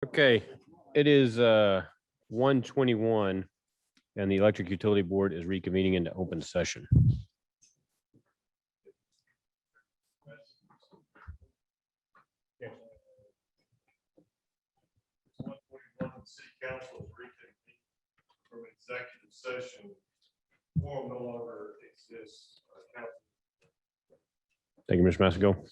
Okay, it is 1:21 and the Electric Utility Board is reconvening into open session. City Council is reconvening from executive session. Quorum no longer exists. Thank you, Mr. Massico.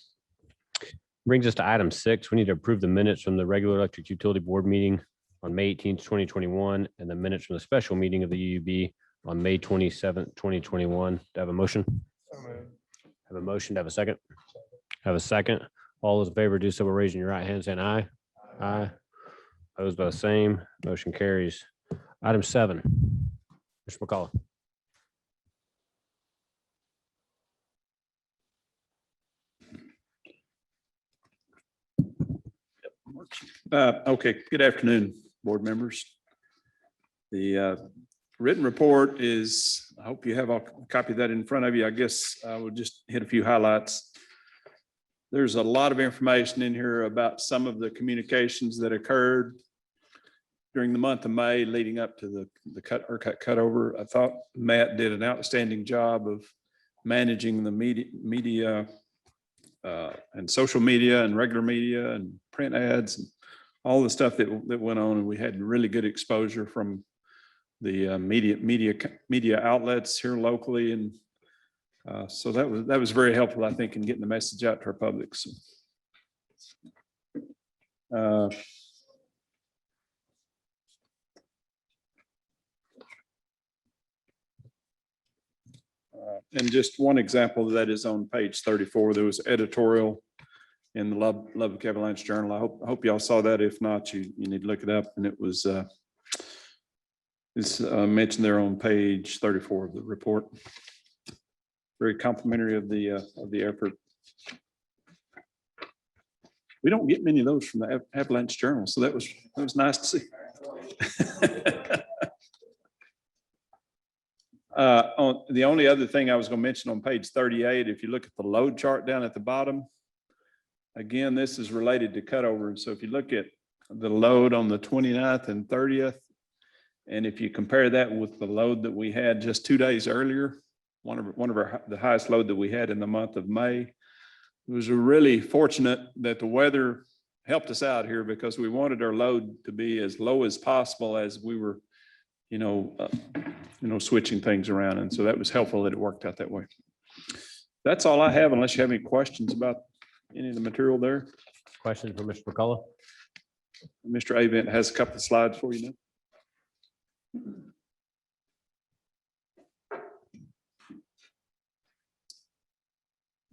Brings us to item 6. We need to approve the minutes from the regular Electric Utility Board meeting on May 18th, 2021, and the minutes from the special meeting of the UUB on May 27th, 2021. Do I have a motion? Have a motion. To have a second? Have a second. All those in favor do so by raising your right hand saying aye. Aye. Opposed by the same. Motion carries. Item 7. Mr. McCullough. Okay, good afternoon, board members. The written report is, I hope you have a copy of that in front of you. I guess I will just hit a few highlights. There's a lot of information in here about some of the communications that occurred during the month of May leading up to the ERCOT cutover. I thought Matt did an outstanding job of managing the media and social media and regular media and print ads and all the stuff that went on, and we had really good exposure from the media outlets here locally, and so that was very helpful, I think, in getting the message out to our public. So, and just one example of that is on page 34. There was editorial in the Lubbock Avalanche Journal. I hope y'all saw that. If not, you need to look it up. And it was it's mentioned there on page 34 of the report. Very complimentary of the effort. We don't get many of those from the Avalanche Journal, so that was nice to see. The only other thing I was going to mention on page 38, if you look at the load chart down at the bottom, again, this is related to cutover. So if you look at the load on the 29th and 30th, and if you compare that with the load that we had just 2 days earlier, the highest load that we had in the month of May, it was really fortunate that the weather helped us out here, because we wanted our load to be as low as possible as we were, switching things around. And so that was helpful that it worked out that way. That's all I have, unless you have any questions about any of the material there. Questions for Mr. McCullough? Mr. Avent has a couple of slides for you now.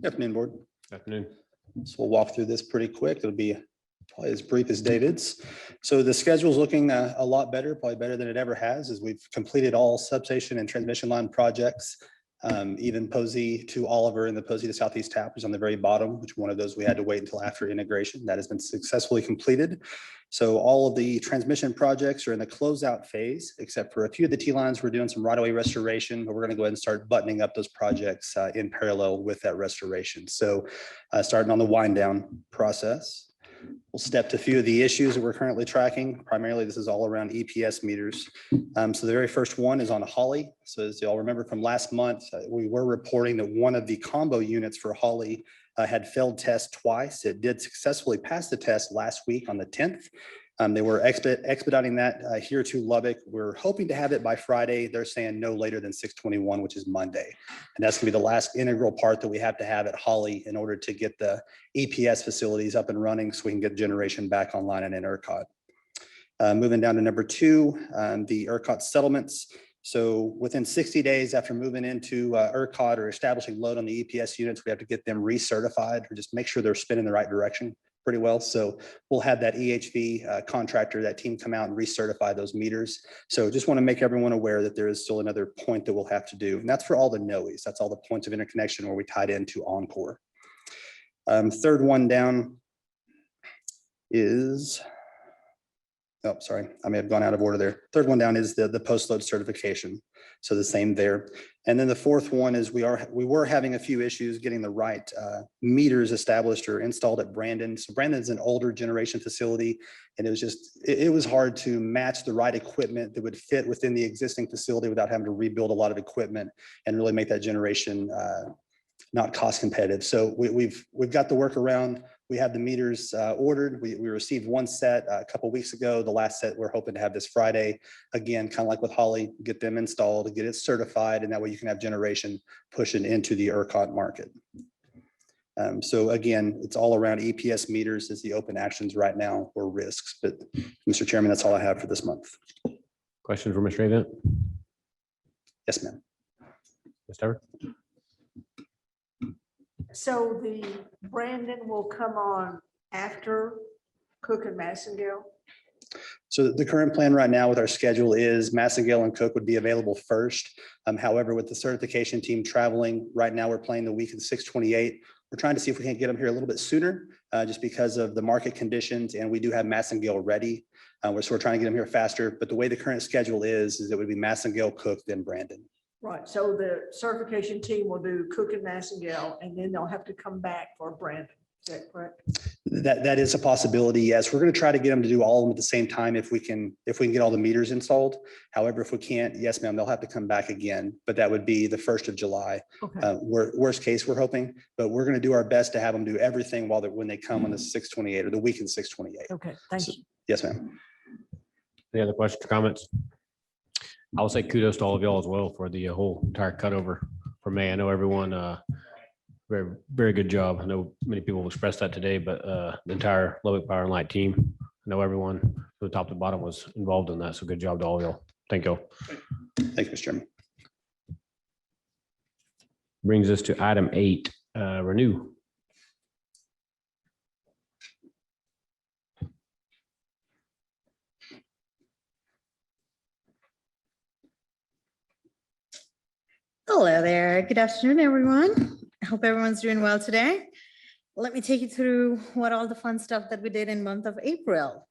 Good afternoon, board. Afternoon. So we'll walk through this pretty quick. It'll be probably as brief as David's. So the schedule is looking a lot better, probably better than it ever has, as we've completed all substation and transmission line projects. Even Posey to Oliver and the Posey to Southeast Tap is on the very bottom, which one of those we had to wait until after integration. That has been successfully completed. So all of the transmission projects are in the closeout phase, except for a few of the T lines. We're doing some right-of-way restoration, but we're going to go ahead and start buttoning up those projects in parallel with that restoration. So starting on the wind down process. We'll step to a few of the issues that we're currently tracking. Primarily, this is all around EPS meters. So the very first one is on Holly. So as y'all remember from last month, we were reporting that one of the combo units for Holly had failed test twice. It did successfully pass the test last week on the 10th. They were expediting that here to Lubbock. We're hoping to have it by Friday. They're saying no later than 6/21, which is Monday. And that's gonna be the last integral part that we have to have at Holly in order to get the EPS facilities up and running so we can get generation back online and in ERCOT. Moving down to number 2, the ERCOT settlements. So within 60 days after moving into ERCOT or establishing load on the EPS units, we have to get them recertified or just make sure they're spinning the right direction pretty well. So we'll have that EHV contractor, that team come out and recertify those meters. So just want to make everyone aware that there is still another point that we'll have to do. And that's for all the NOEs. That's all the points of interconnection where we tied into Encore. Third one down is Oh, sorry, I may have gone out of order there. Third one down is the post-load certification. So the same there. And then the fourth one is we were having a few issues getting the right meters established or installed at Brandon. So Brandon's an older generation facility, and it was hard to match the right equipment that would fit within the existing facility without having to rebuild a lot of equipment and really make that generation not cost competitive. So we've got the workaround. We have the meters ordered. We received one set a couple weeks ago. The last set we're hoping to have this Friday. Again, kind of like with Holly, get them installed, get it certified, and that way you can have generation pushing into the ERCOT market. So again, it's all around EPS meters as the open actions right now or risks. But Mr. Chairman, that's all I have for this month. Question for Mr. Avent? Yes, ma'am. Ms. Tevers? So the Brandon will come on after Cook and Massengale? So the current plan right now with our schedule is Massengale and Cook would be available first. However, with the certification team traveling, right now we're playing the week of 6/28. We're trying to see if we can get them here a little bit sooner, just because of the market conditions, and we do have Massengale ready. So we're trying to get them here faster, but the way the current schedule is it would be Massengale, Cook, then Brandon. Right, so the certification team will do Cook and Massengale, and then they'll have to come back for Brandon. Is that correct? That is a possibility. Yes, we're going to try to get them to do all of them at the same time if we can get all the meters installed. However, if we can't, yes, ma'am, they'll have to come back again. But that would be the 1st of July. Okay. Worst case, we're hoping, but we're going to do our best to have them do everything when they come on the 6/28 or the week in 6/28. Okay, thank you. Yes, ma'am. Any other questions or comments? I will say kudos to all of y'all as well for the whole entire cutover for May. I know everyone, very, very good job. I know many people will express that today, but the entire Lubbock Power and Light team, I know everyone from the top to bottom was involved in that. So good job to all of y'all. Thank you. Thank you, Mr. Chairman. Brings us to item 8, renew. Hello there. Good afternoon, everyone. I hope everyone's doing well today. Let me take you through what all the fun stuff that we did in month of April.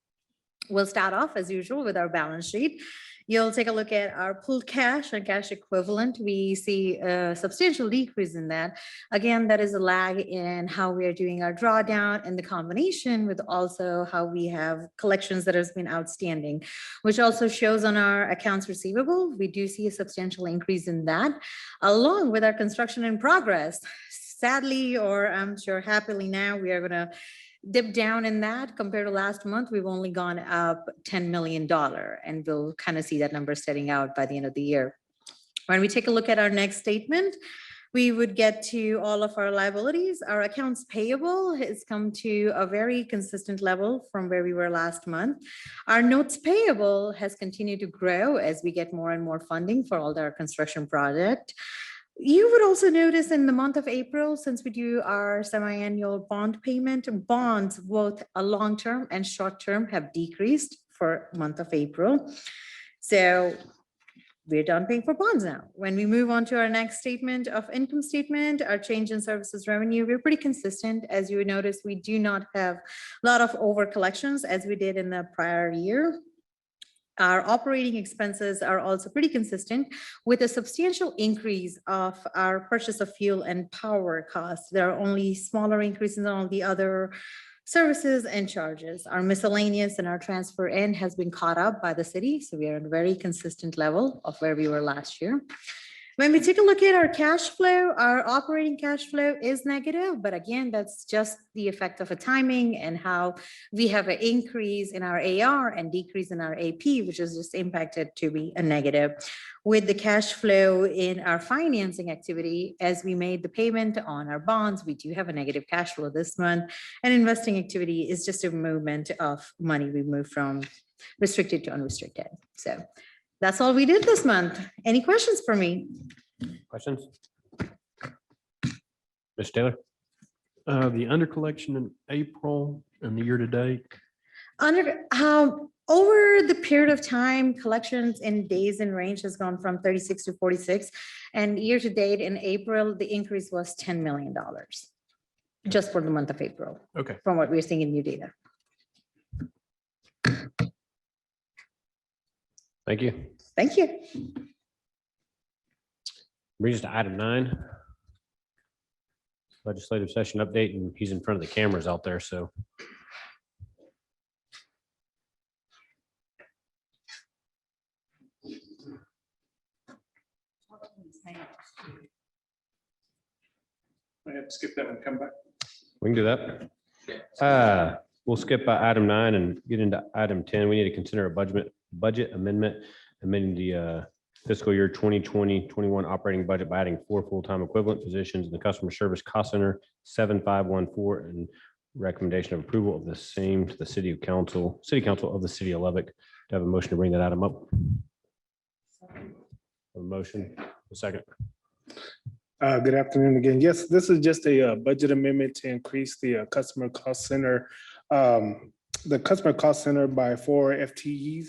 We'll start off as usual with our balance sheet. You'll take a look at our pooled cash and cash equivalent. We see a substantial decrease in that. Again, that is a lag in how we are doing our drawdown and the combination with also how we have collections that has been outstanding, which also shows on our accounts receivable. We do see a substantial increase in that, along with our construction in progress. Sadly, or I'm sure happily now, we are going to dip down in that. Compared to last month, we've only gone up $10 million, and we'll kind of see that number setting out by the end of the year. When we take a look at our next statement, we would get to all of our liabilities. Our accounts payable has come to a very consistent level from where we were last month. Our notes payable has continued to grow as we get more and more funding for all our construction project. You would also notice in the month of April, since we do our semi-annual bond payment, bonds, both a long-term and short-term, have decreased for month of April. So we're done paying for bonds now. When we move on to our next statement of income statement, our change in services revenue, we're pretty consistent. As you would notice, we do not have a lot of over collections as we did in the prior year. Our operating expenses are also pretty consistent with a substantial increase of our purchase of fuel and power costs. There are only smaller increases on all the other services and charges. Our miscellaneous and our transfer in has been caught up by the city. So we are at a very consistent level of where we were last year. When we take a look at our cash flow, our operating cash flow is negative, but again, that's just the effect of a timing and how we have an increase in our AR and decrease in our AP, which is just impacted to be a negative. With the cash flow in our financing activity, as we made the payment on our bonds, we do have a negative cash flow this month, and investing activity is just a movement of money. We moved from restricted to unrestricted. So that's all we did this month. Any questions for me? Questions? Mr. Taylor? The under collection in April and the year to date. Over the period of time, collections in days in range has gone from 36 to 46. And year to date in April, the increase was $10 million just for the month of April. Okay. From what we're seeing in new data. Thank you. Thank you. Brings us to item 9. Legislative session update, and he's in front of the cameras out there, so. I have to skip that and come back. We can do that. We'll skip item 9 and get into item 10. We need to consider a budget amendment, amending the fiscal year 2020-21 operating budget by adding 4 full-time equivalent positions in the customer service cost center 7514, and recommendation of approval of the same to the city council of the city of Lubbock. To have a motion to bring that item up. A motion, a second. Good afternoon again. Yes, this is just a budget amendment to increase the customer cost center, the customer cost center by 4 FTEs.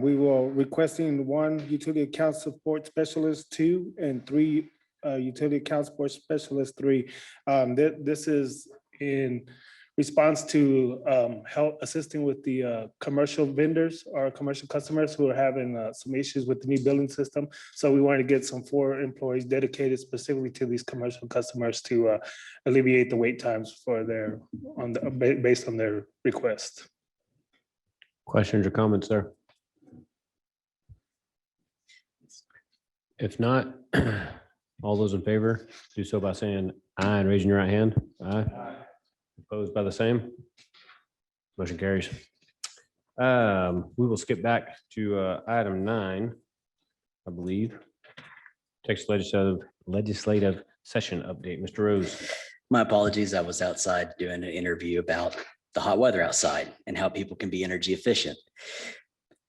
We will requesting 1 utility account support specialist 2 and 3 utility account support specialist 3. This is in response to help assisting with the commercial vendors or commercial customers who are having some issues with the new billing system. So we wanted to get some 4 employees dedicated specifically to these commercial customers to alleviate the wait times for their based on their request. Questions or comments there? If not, all those in favor, do so by saying aye and raising your right hand. Aye. Opposed by the same. Motion carries. We will skip back to item 9, I believe. Text legislative session update. Mr. Rose. My apologies. I was outside doing an interview about the hot weather outside and how people can be energy efficient.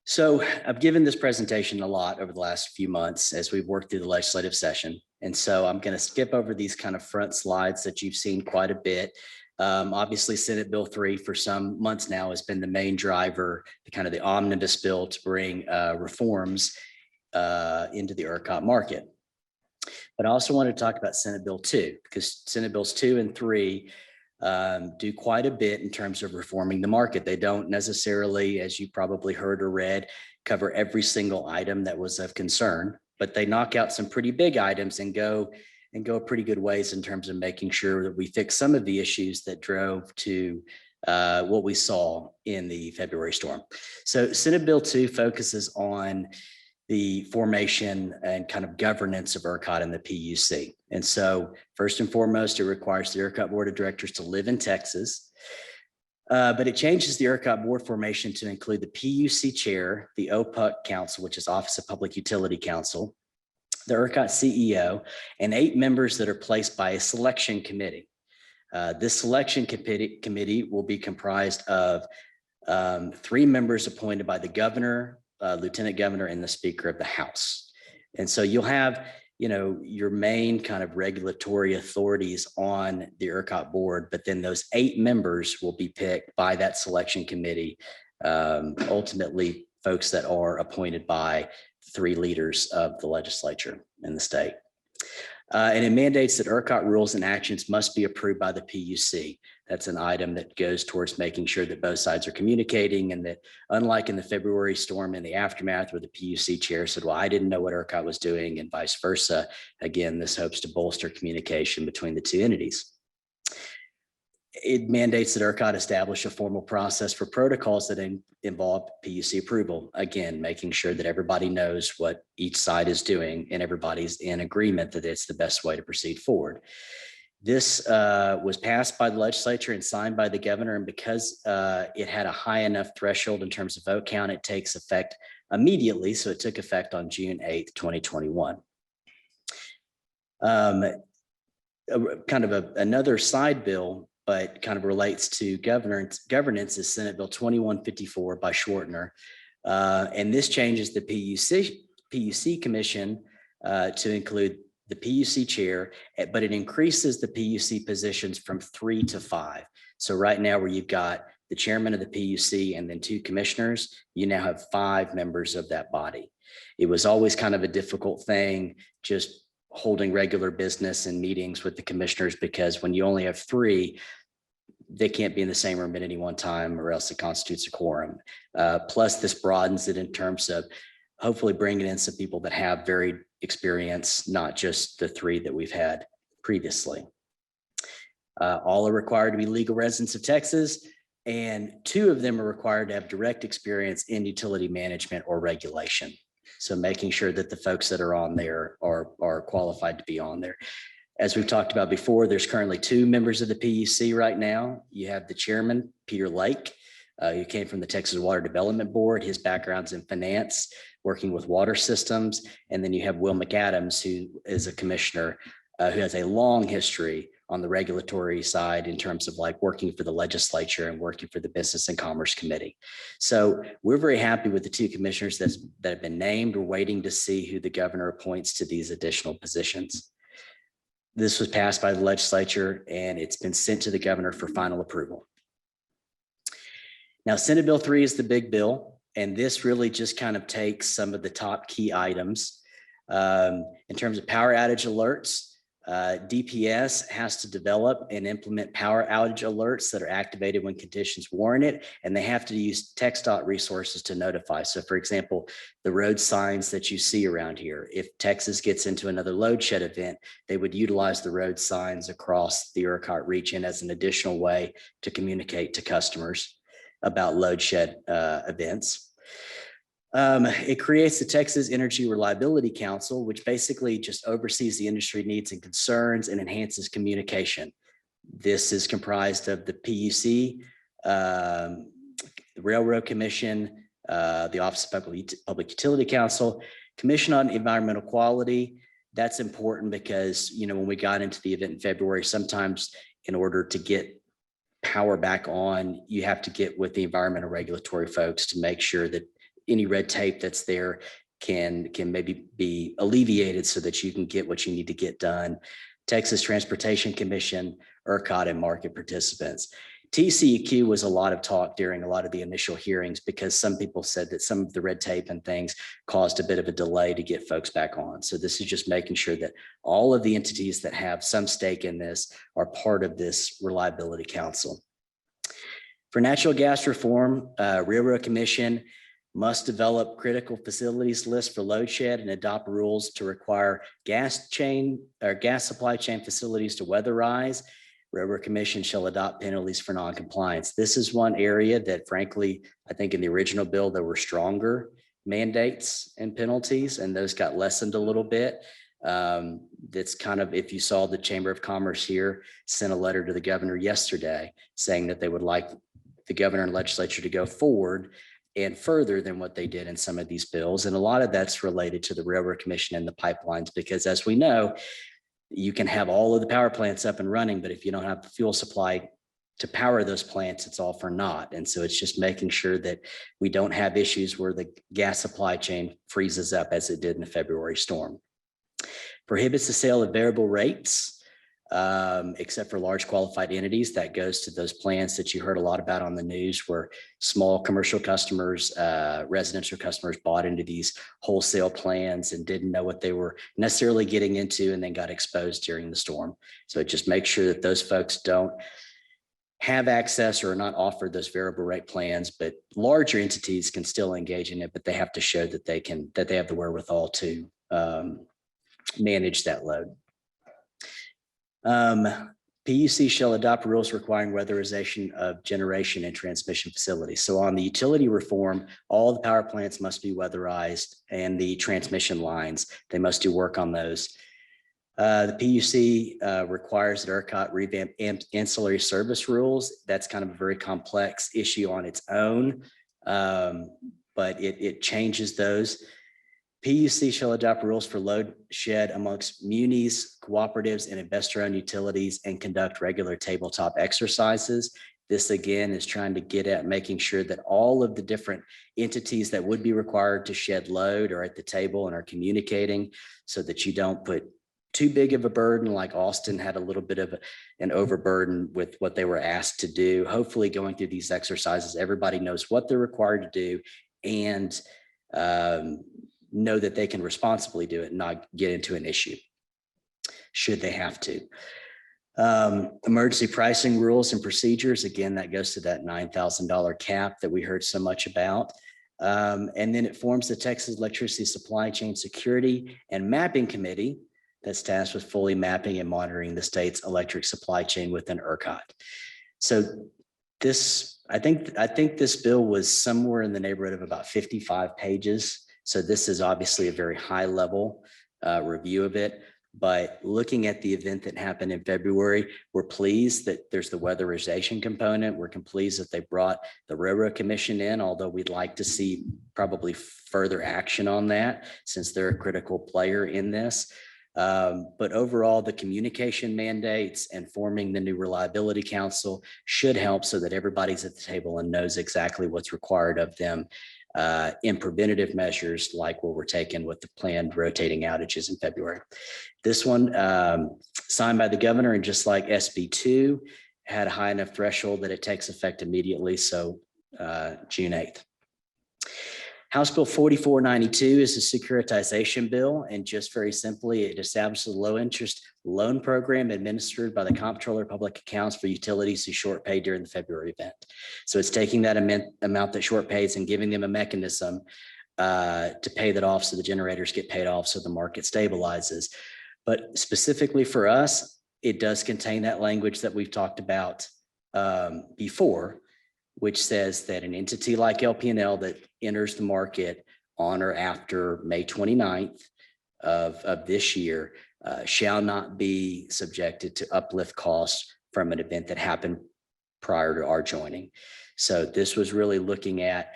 So I've given this presentation a lot over the last few months as we've worked through the legislative session. And so I'm going to skip over these kind of front slides that you've seen quite a bit. Obviously, Senate Bill 3 for some months now has been the main driver, the kind of the omnibus bill to bring reforms into the ERCOT market. But I also wanted to talk about Senate Bill 2, because Senate Bills 2 and 3 do quite a bit in terms of reforming the market. They don't necessarily, as you probably heard or read, cover every single item that was of concern, but they knock out some pretty big items and go pretty good ways in terms of making sure that we fix some of the issues that drove to what we saw in the February storm. So Senate Bill 2 focuses on the formation and kind of governance of ERCOT and the PUC. And so first and foremost, it requires the ERCOT Board of Directors to live in Texas. But it changes the ERCOT board formation to include the PUC chair, the OPUC council, which is Office of Public Utility Council, the ERCOT CEO, and 8 members that are placed by a selection committee. This selection committee will be comprised of 3 members appointed by the governor, lieutenant governor, and the speaker of the House. And so you'll have, your main kind of regulatory authorities on the ERCOT board, but then those 8 members will be picked by that selection committee, ultimately folks that are appointed by 3 leaders of the legislature in the state. And it mandates that ERCOT rules and actions must be approved by the PUC. That's an item that goes towards making sure that both sides are communicating, and that, unlike in the February storm in the aftermath where the PUC chair said, well, I didn't know what ERCOT was doing, and vice versa. Again, this hopes to bolster communication between the 2 entities. It mandates that ERCOT establish a formal process for protocols that involve PUC approval. Again, making sure that everybody knows what each side is doing and everybody's in agreement that it's the best way to proceed forward. This was passed by the legislature and signed by the governor, and because it had a high enough threshold in terms of vote count, it takes effect immediately. So it took effect on June 8th, 2021. Another side bill, but kind of relates to governance, is Senate Bill 2154 by Schwartner. And this changes the PUC commission to include the PUC chair, but it increases the PUC positions from 3 to 5. So right now, where you've got the chairman of the PUC and then 2 commissioners, you now have 5 members of that body. It was always kind of a difficult thing, just holding regular business and meetings with the commissioners, because when you only have 3, they can't be in the same room at any one time, or else it constitutes a quorum. Plus, this broadens it in terms of hopefully bringing in some people that have varied experience, not just the 3 that we've had previously. All are required to be legal residents of Texas, and 2 of them are required to have direct experience in utility management or regulation. So making sure that the folks that are on there are qualified to be on there. As we've talked about before, there's currently 2 members of the PUC right now. You have the chairman, Peter Lake, who came from the Texas Water Development Board. His background's in finance, working with water systems. And then you have Will McAdams, who is a commissioner who has a long history on the regulatory side in terms of like working for the legislature and working for the Business and Commerce Committee. So we're very happy with the 2 commissioners that have been named. We're waiting to see who the governor appoints to these additional positions. This was passed by the legislature and it's been sent to the governor for final approval. Now, Senate Bill 3 is the big bill, and this really just kind of takes some of the top key items. In terms of power outage alerts, DPS has to develop and implement power outage alerts that are activated when conditions warrant it, and they have to use TxDOT resources to notify. So for example, the road signs that you see around here, if Texas gets into another load shed event, they would utilize the road signs across the ERCOT region as an additional way to communicate to customers about load shed events. It creates the Texas Energy Reliability Council, which basically just oversees the industry needs and concerns and enhances communication. This is comprised of the PUC, the Railroad Commission, the Office of Public Utility Council, Commission on Environmental Quality. That's important because, you know, when we got into the event in February, sometimes in order to get power back on, you have to get with the environmental regulatory folks to make sure that any red tape that's there can maybe be alleviated so that you can get what you need to get done. Texas Transportation Commission, ERCOT, and market participants. TCEQ was a lot of talk during a lot of the initial hearings because some people said that some of the red tape and things caused a bit of a delay to get folks back on. So this is just making sure that all of the entities that have some stake in this are part of this Reliability Council. For natural gas reform, Railroad Commission must develop critical facilities list for load shed and adopt rules to require gas supply chain facilities to weatherize. Railroad Commission shall adopt penalties for noncompliance. This is one area that frankly, I think in the original bill, there were stronger mandates and penalties, and those got lessened a little bit. That's kind of, if you saw the Chamber of Commerce here, sent a letter to the governor yesterday saying that they would like the governor and legislature to go forward and further than what they did in some of these bills. And a lot of that's related to the Railroad Commission and the pipelines, because as we know, you can have all of the power plants up and running, but if you don't have the fuel supply to power those plants, it's all for naught. And so it's just making sure that we don't have issues where the gas supply chain freezes up as it did in the February storm. Prohibits the sale of variable rates, except for large qualified entities. That goes to those plans that you heard a lot about on the news where small commercial customers, residential customers bought into these wholesale plans and didn't know what they were necessarily getting into and then got exposed during the storm. So it just makes sure that those folks don't have access or are not offered those variable rate plans, but larger entities can still engage in it, but they have to show that they have the wherewithal to manage that load. PUC shall adopt rules requiring weatherization of generation and transmission facilities. So on the utility reform, all the power plants must be weatherized and the transmission lines, they must do work on those. The PUC requires that ERCOT revamp ancillary service rules. That's kind of a very complex issue on its own, but it changes those. PUC shall adopt rules for load shed amongst munis, cooperatives, and investor-owned utilities and conduct regular tabletop exercises. This again is trying to get at making sure that all of the different entities that would be required to shed load are at the table and are communicating so that you don't put too big of a burden, like Austin had a little bit of an overburden with what they were asked to do. Hopefully going through these exercises, everybody knows what they're required to do and know that they can responsibly do it and not get into an issue should they have to. Emergency pricing rules and procedures. Again, that goes to that $9,000 cap that we heard so much about. And then it forms the Texas Electricity Supply Chain Security and Mapping Committee that's tasked with fully mapping and monitoring the state's electric supply chain within ERCOT. So this, I think this bill was somewhere in the neighborhood of about 55 pages. So this is obviously a very high level review of it. But looking at the event that happened in February, we're pleased that there's the weatherization component. We're pleased that they brought the Railroad Commission in, although we'd like to see probably further action on that since they're a critical player in this. But overall, the communication mandates and forming the new reliability council should help so that everybody's at the table and knows exactly what's required of them in preventative measures like what we're taking with the planned rotating outages in February. This one signed by the governor, and just like SB 2 had a high enough threshold that it takes effect immediately. So June 8th. House Bill 4492 is a securitization bill, and just very simply, it establishes a low interest loan program administered by the Comptroller of Public Accounts for utilities who short pay during the February event. So it's taking that amount that short pays and giving them a mechanism to pay that off so the generators get paid off so the market stabilizes. But specifically for us, it does contain that language that we've talked about before, which says that an entity like LP&L that enters the market on or after May 29th of this year shall not be subjected to uplift costs from an event that happened prior to our joining. So this was really looking at,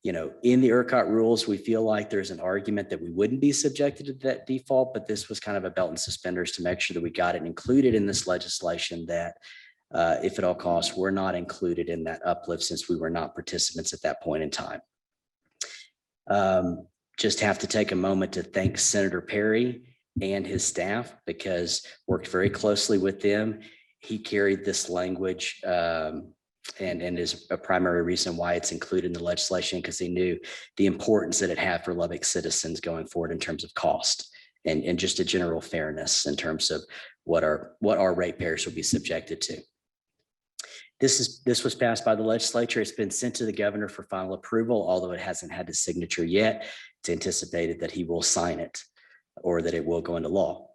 you know, in the ERCOT rules, we feel like there's an argument that we wouldn't be subjected to that default, but this was kind of a belt and suspenders to make sure that we got it included in this legislation that if at all costs, we're not included in that uplift since we were not participants at that point in time. Just have to take a moment to thank Senator Perry and his staff because worked very closely with them. He carried this language and is a primary reason why it's included in the legislation because he knew the importance that it had for Lubbock citizens going forward in terms of cost and just a general fairness in terms of what our ratepayers will be subjected to. This was passed by the legislature. It's been sent to the governor for final approval, although it hasn't had his signature yet. It's anticipated that he will sign it or that it will go into law.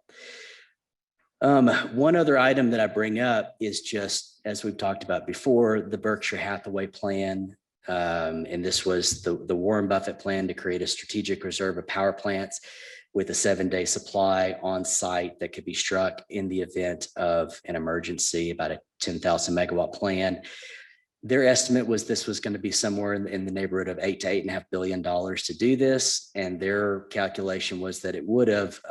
One other item that I bring up is just, as we've talked about before, the Berkshire Hathaway plan. And this was the Warren Buffett plan to create a strategic reserve of power plants with a 7-day supply on site that could be struck in the event of an emergency, about a 10,000 megawatt plan. Their estimate was this was going to be somewhere in the neighborhood of $8 to $8.5 billion to do this. And their calculation was that it would have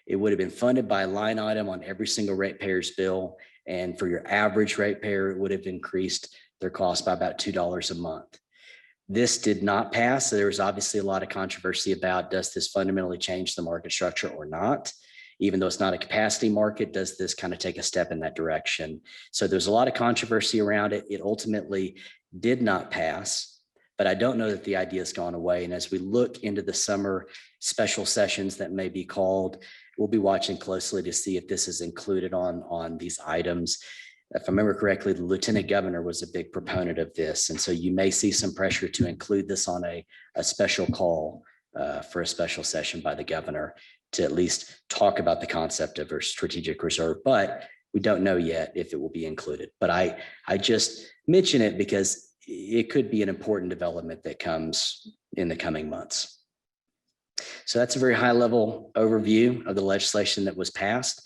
been funded by a line item on every single ratepayer's bill. And for your average ratepayer, it would have increased their cost by about $2 a month. This did not pass. So there was obviously a lot of controversy about, does this fundamentally change the market structure or not? Even though it's not a capacity market, does this kind of take a step in that direction? So there's a lot of controversy around it. It ultimately did not pass, but I don't know that the idea has gone away. And as we look into the summer special sessions that may be called, we'll be watching closely to see if this is included on these items. If I remember correctly, the lieutenant governor was a big proponent of this. And so you may see some pressure to include this on a special call for a special session by the governor to at least talk about the concept of a strategic reserve, but we don't know yet if it will be included. But I just mention it because it could be an important development that comes in the coming months. So that's a very high level overview of the legislation that was passed.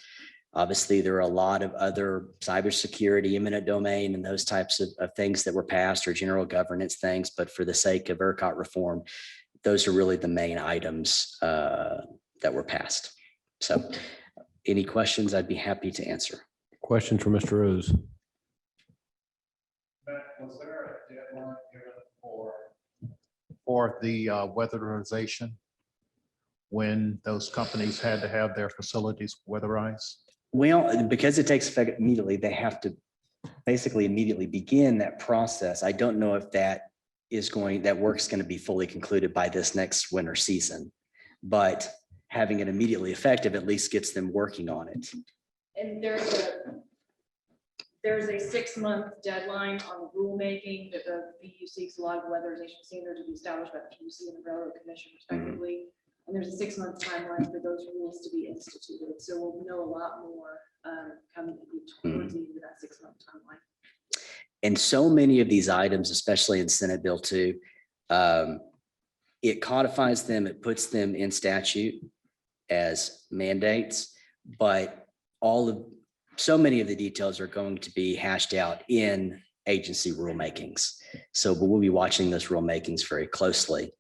Obviously, there are a lot of other cybersecurity, eminent domain, and those types of things that were passed or general governance things. But for the sake of ERCOT reform, those are really the main items that were passed. So any questions, I'd be happy to answer. Questions for Mr. Rose? Matt, was there a deadline given for the weatherization when those companies had to have their facilities weatherized? Well, because it takes effect immediately, they have to basically immediately begin that process. I don't know if that work's going to be fully concluded by this next winter season, but having it immediately effective at least gets them working on it. And there's a 6-month deadline on rulemaking that the VU seeks a lot of weatherization standards to be established by the PUC and the Railroad Commission respectively. And there's a 6-month timeline for those rules to be instituted. So we'll know a lot more coming towards the end of that 6-month timeline. And so many of these items, especially in Senate Bill 2, it codifies them, it puts them in statute as mandates, but so many of the details are going to be hashed out in agency rulemakings. So we'll be watching those rulemakings very closely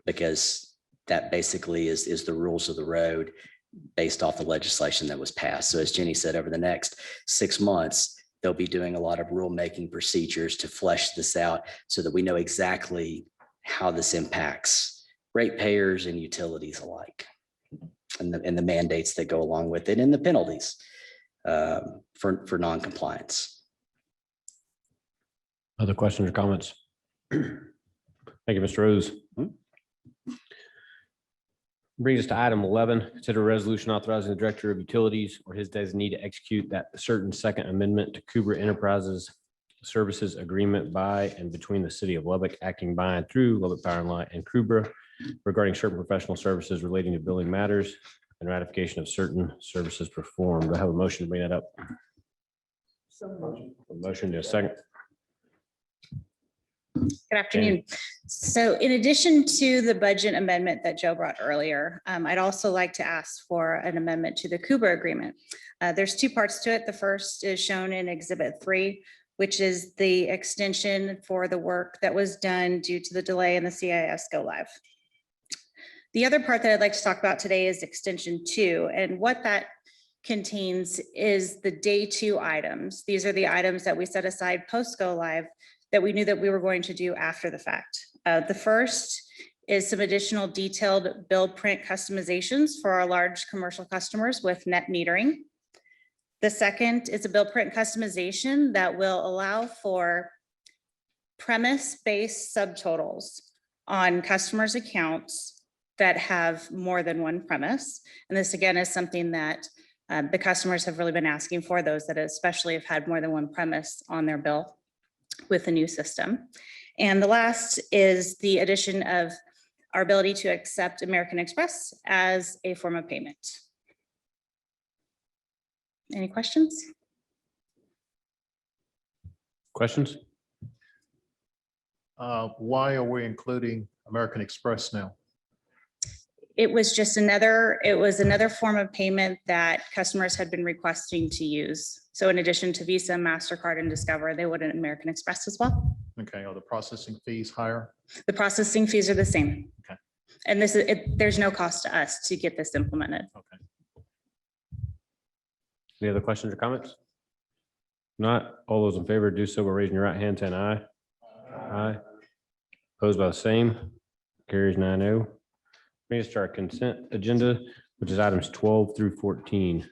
because that basically is the rules of the road based off the legislation that was passed. So as Jenny said, over the next 6 months, they'll be doing a lot of rulemaking procedures to flesh this out so that we know exactly how this impacts ratepayers and utilities alike, and the mandates that go along with it and the penalties for non-compliance. Other questions or comments? Thank you, Mr. Rose. Brings us to item 11, consider a resolution authorizing the Director of Utilities or his designee to execute that certain second amendment to Kubra Enterprises Services Agreement by and between the City of Lubbock, acting by and through Lubbock Power and Light and Kubra regarding certain professional services relating to building matters and ratification of certain services performed. Do I have a motion to bring that up? A motion to a second. Good afternoon. So in addition to the budget amendment that Joe brought earlier, I'd also like to ask for an amendment to the Kubra agreement. There's 2 parts to it. The first is shown in Exhibit 3, which is the extension for the work that was done due to the delay in the CIS go live. The other part that I'd like to talk about today is Extension 2, and what that contains is the Day 2 items. These are the items that we set aside post go live that we knew that we were going to do after the fact. The first is some additional detailed bill print customizations for our large commercial customers with net metering. The second is a bill print customization that will allow for premise-based subtotals on customers' accounts that have more than one premise. And this again is something that the customers have really been asking for, those that especially have had more than one premise on their bill with the new system. And the last is the addition of our ability to accept American Express as a form of payment. Any questions? Questions? Why are we including American Express now? It was another form of payment that customers had been requesting to use. So in addition to Visa, MasterCard, and Discover, they wanted American Express as well. Okay, are the processing fees higher? The processing fees are the same. Okay. And there's no cost to us to get this implemented. Okay. Any other questions or comments? Not, all those in favor do so by raising your right hand, saying aye. Aye. Opposed by the same. Carries 9-0. Brings us to our consent agenda, which is items 12 through 14.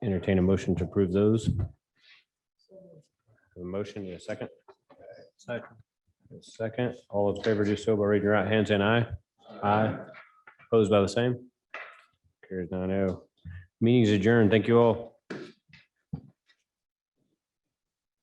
Entertain a motion to approve those. A motion in a second. Second, all in favor do so by raising your right hand, saying aye. Aye. Opposed by the same. Carries 9-0. Meeting is adjourned. Thank you all.